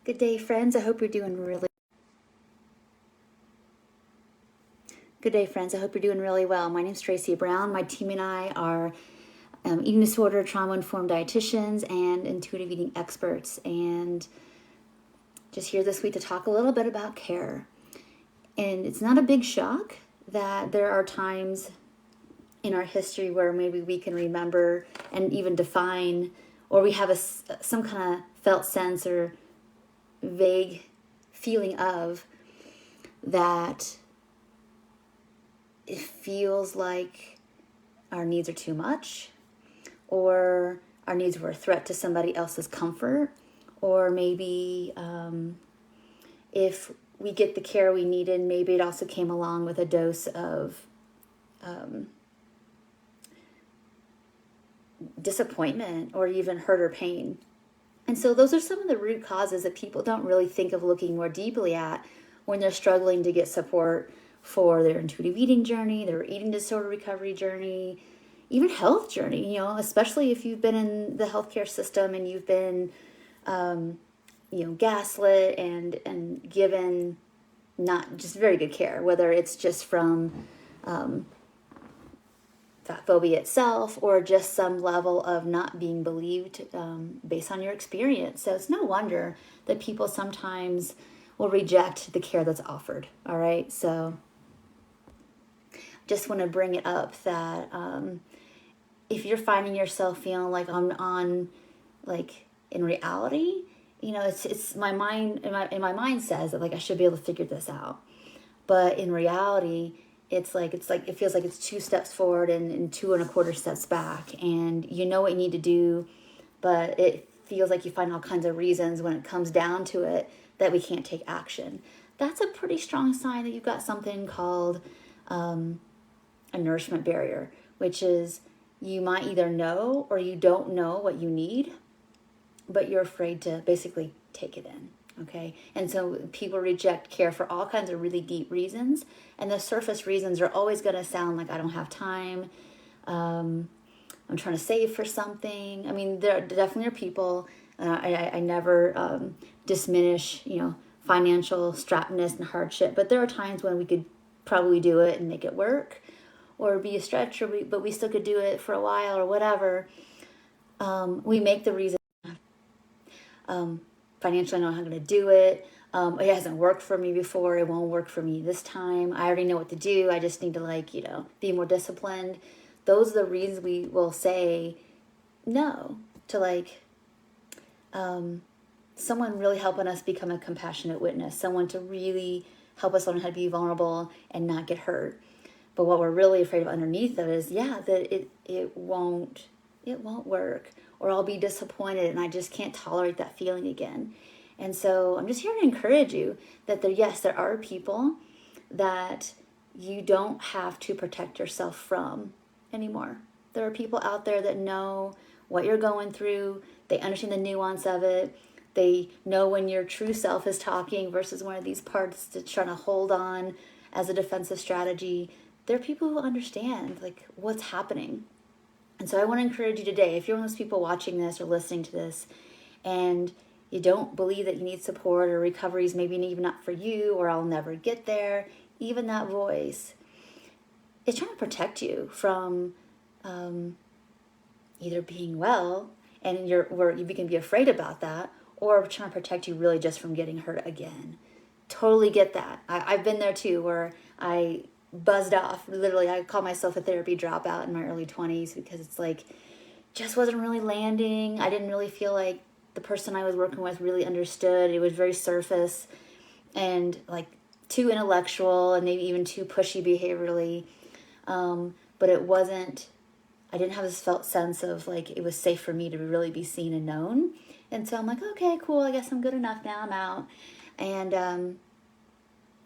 Good day, friends. I hope you're doing really Good day, friends. I hope you're doing really well. My name's Tracy Brown. My team and I are eating disorder, trauma-informed dietitians, and intuitive eating experts. And just here this week to talk a little bit about care. And it's not a big shock that there are times in our history where maybe we can remember and even define, or we have some kind of felt sense or vague feeling of that it feels like our needs are too much, or our needs were a threat to somebody else's comfort, or maybe if we get the care we needed, maybe it also came along with a dose of disappointment or even hurt or pain. And so those are some of the root causes that people don't really think of looking more deeply at when they're struggling to get support for their intuitive eating journey, their eating disorder recovery journey, even health journey, especially if you've been in the healthcare system and you've been, gaslit and given not just very good care, whether it's just from fat phobia itself or just some level of not being believed based on your experience. So it's no wonder that people sometimes will reject the care that's offered. All right. So just want to bring it up that if you're finding yourself feeling like I'm on, like in reality, it's my mind, in my mind says that like I should be able to figure this out. But in reality, it's like it feels like it's 2 steps forward and 2 1/4 steps back, and you know what you need to do, but it feels like you find all kinds of reasons when it comes down to it that we can't take action. That's a pretty strong sign that you've got something called a nourishment barrier, which is you might either know or you don't know what you need, but you're afraid to basically take it in. Okay. And so people reject care for all kinds of really deep reasons. And the surface reasons are always going to sound like I don't have time. I'm trying to save for something. I mean, there definitely are people, I never diminish, financial strappedness and hardship, but there are times when we could probably do it and make it work or be a stretch, but we still could do it for a while or whatever. We make the reason. Financially, I know how I'm going to do it. It hasn't worked for me before. It won't work for me this time. I already know what to do. I just need to be more disciplined. Those are the reasons we will say no to someone really helping us become a compassionate witness, someone to really help us learn how to be vulnerable and not get hurt. But what we're really afraid of underneath of is, that it won't work, or I'll be disappointed and I just can't tolerate that feeling again. And so I'm just here to encourage you that there are people that you don't have to protect yourself from anymore. There are people out there that know what you're going through. They understand the nuance of it. They know when your true self is talking versus one of these parts that's trying to hold on as a defensive strategy. There are people who understand what's happening. And so I want to encourage you today, if you're one of those people watching this or listening to this and you don't believe that you need support, or recovery is maybe even not for you, or I'll never get there, even that voice is trying to protect you from either being well and you can be afraid about that, or trying to protect you really just from getting hurt again. Totally get that. I've been there too, where I buzzed off. Literally, I call myself a therapy dropout in my early 20s because it's just wasn't really landing. I didn't really feel like the person I was working with really understood. It was very surface and too intellectual and maybe even too pushy behaviorally. But it wasn't, I didn't have this felt sense of it was safe for me to really be seen and known. And so I'm like, okay, cool. I guess I'm good enough now. I'm out. And,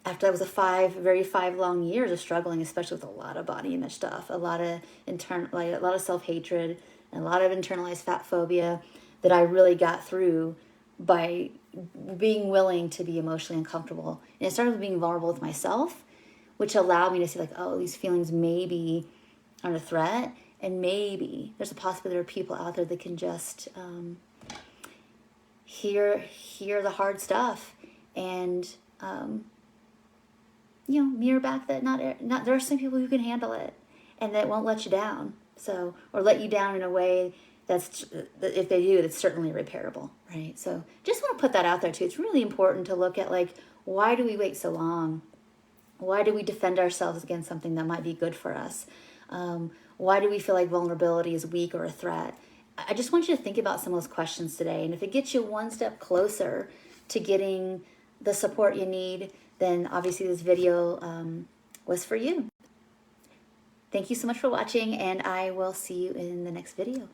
after that was 5 long years of struggling, especially with a lot of body image stuff, a lot of a lot of self-hatred, and a lot of internalized fat phobia that I really got through by being willing to be emotionally uncomfortable. And it started with being vulnerable with myself, which allowed me to see these feelings maybe aren't a threat, and maybe there's a possibility there are people out there that can just hear the hard stuff, and you know, mirror back that not there are some people who can handle it and that won't let you down. So, or let you down in a way that's, if they do, that's certainly repairable, right? So just want to put that out there too. It's really important to look at, like, why do we wait so long? Why do we defend ourselves against something that might be good for us? Why do we feel like vulnerability is weak or a threat? I just want you to think about some of those questions today. And if it gets you one step closer to getting the support you need, then obviously this video was for you. Thank you so much for watching, and I will see you in the next video.